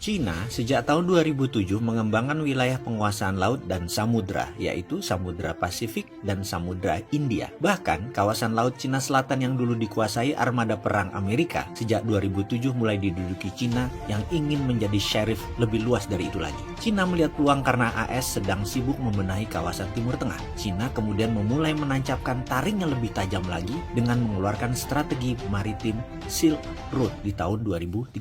China sejak tahun 2007 mengembangkan wilayah penguasaan laut dan samudra, yaitu Samudra Pasifik dan Samudra India. Bahkan, kawasan laut Cina Selatan yang dulu dikuasai armada perang Amerika, sejak 2007 mulai diduduki China yang ingin menjadi sheriff lebih luas dari itu lagi. China melihat peluang karena AS sedang sibuk membenahi kawasan Timur Tengah. China kemudian memulai menancapkan taringnya lebih tajam lagi dengan mengeluarkan strategi maritim Silk Road di tahun 2013.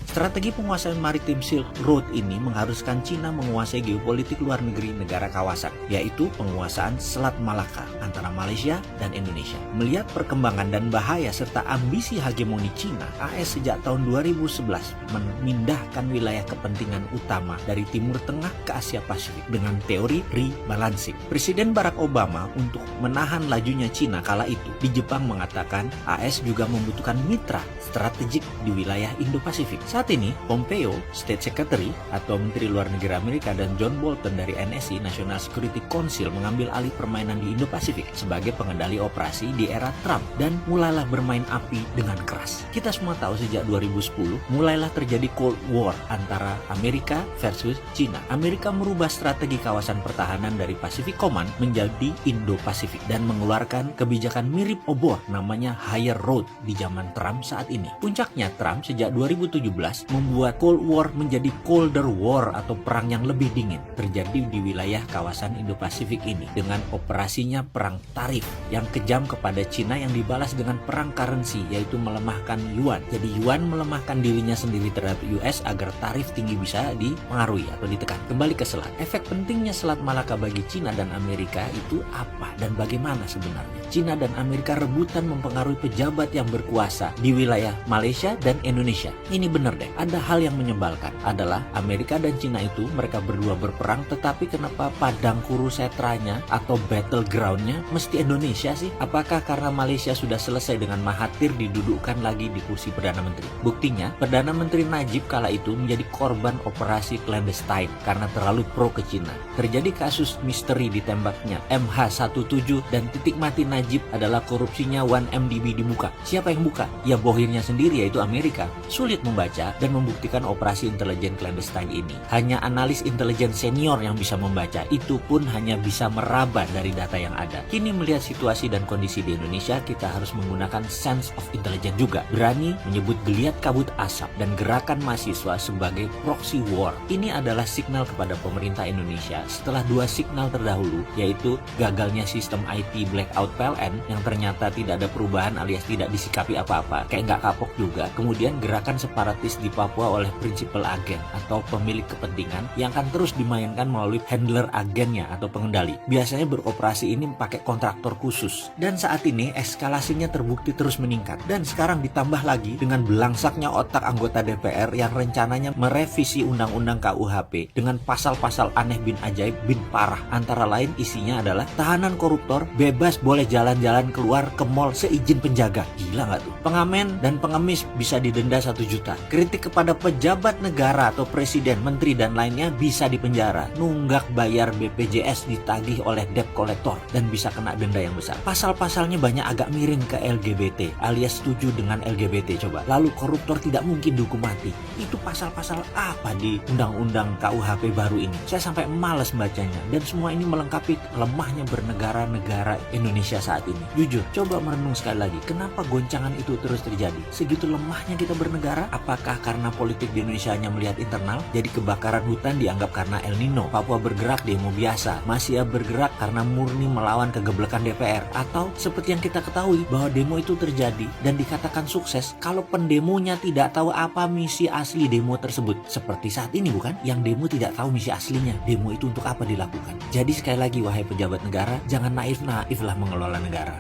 Strategi penguasaan maritim Silk Road ini mengharuskan China menguasai geopolitik luar negeri negara kawasan, yaitu penguasaan Selat Malaka antara Malaysia dan Indonesia. Melihat perkembangan dan bahaya serta ambisi hegemoni China, AS sejak tahun 2011 memindahkan wilayah kepentingan utama dari Timur Tengah ke Asia Pasifik dengan teori rebalancing. Presiden Barack Obama untuk menahan lajunya China kala itu di Jepang mengatakan AS juga membutuhkan mitra strategik di wilayah Indo-Pasifik. Saat ini, Pompeo, State Secretary atau Menteri Luar Negeri Amerika, dan John Bolton dari NSC, National Security Council, mengambil alih permainan di Indo-Pasifik sebagai pengendali operasi di era Trump dan mulailah bermain api dengan keras. Kita semua tahu sejak 2010 mulailah terjadi Cold War antara Amerika versus China. Amerika merubah strategi kawasan pertahanan dari Pacific Command menjadi Indo-Pasifik dan mengeluarkan kebijakan mirip obor namanya Higher Road di zaman Trump saat ini. Puncaknya, Trump sejak 2017 membuat Cold War menjadi Colder War atau perang yang lebih dingin terjadi di wilayah kawasan Indo-Pasifik ini dengan operasinya perang tarif yang kejam kepada China yang dibalas dengan perang currency, yaitu melemahkan yuan. Jadi yuan melemahkan dirinya sendiri terhadap US agar tarif tinggi bisa dipengaruhi atau ditekan. Kembali ke selat. Efek pentingnya Selat Malaka bagi China dan Amerika itu apa dan bagaimana sebenarnya? China dan Amerika rebutan mempengaruhi pejabat yang berkuasa di wilayah Malaysia dan Indonesia. Ini benar deh, ada hal yang menyebalkan adalah Amerika dan China itu mereka berdua berperang, tetapi kenapa padang kurusetranya atau battlegroundnya mesti Indonesia sih? Apakah karena Malaysia sudah selesai dengan Mahathir didudukkan lagi di kursi Perdana Menteri? Buktinya, Perdana Menteri Najib kala itu menjadi korban operasi clandestine karena terlalu pro ke China. Terjadi kasus misteri ditembaknya MH17 dan titik mati Najib adalah korupsinya 1MDB dibuka. Siapa yang buka? Ya bohirnya sendiri, yaitu Amerika. Sulit membaca dan membuktikan operasi intelijen clandestine ini. Hanya analis intelijen senior yang bisa membaca, itu pun hanya bisa meraba dari data yang ada. Kini melihat situasi dan kondisi di Indonesia, kita harus menggunakan sense of intelligence juga. Berani menyebut geliat kabut asap dan gerakan mahasiswa sebagai proxy war. Ini adalah signal kepada pemerintah Indonesia setelah dua signal terdahulu, yaitu gagalnya sistem IT blackout PLN yang ternyata tidak ada perubahan alias tidak disikapi apa-apa, kayak nggak kapok juga. Kemudian gerakan separatis di Papua oleh prinsipal agen atau pemilik kepentingan yang akan terus dimainkan melalui handler agennya atau pengendali. Biasanya beroperasi ini pakai kontraktor khusus. Dan saat ini eskalasinya terbukti terus meningkat. Dan sekarang ditambah lagi dengan belangsaknya otak anggota DPR yang rencananya merevisi undang-undang KUHP dengan pasal-pasal aneh bin ajaib bin parah. Antara lain isinya adalah tahanan koruptor bebas boleh jalan-jalan keluar ke mall seizin penjaga. Gila nggak tuh? Pengamen dan pengemis bisa didenda 1 juta. Kritik kepada pejabat negara atau presiden, menteri dan lainnya bisa dipenjara. Nunggak bayar BPJS ditagih oleh debt collector dan bisa kena denda yang besar. Pasal-pasalnya banyak agak miring ke LGBT alias setuju dengan LGBT coba. Lalu koruptor tidak mungkin dihukum mati. Itu pasal-pasal apa di undang-undang KUHP baru ini? Saya sampai malas bacanya dan semua ini melengkapi lemahnya bernegara-negara Indonesia saat ini. Jujur, coba merenung sekali lagi, kenapa goncangan itu terus terjadi? Segitu lemahnya kita bernegara? Apakah karena politik di Indonesia hanya melihat internal? Jadi kebakaran hutan dianggap karena El Nino, Papua bergerak demo biasa, Malaysia bergerak karena murni melawan kegeblekan DPR, atau seperti yang kita ketahui bahwa demo itu terjadi dan dikatakan sukses kalau pendemonya tidak tahu apa misi asli demo tersebut. Seperti saat ini bukan? Yang demo tidak tahu misi aslinya, demo itu untuk apa dilakukan. Jadi sekali lagi wahai pejabat negara, jangan naif-naif lah mengelola negara.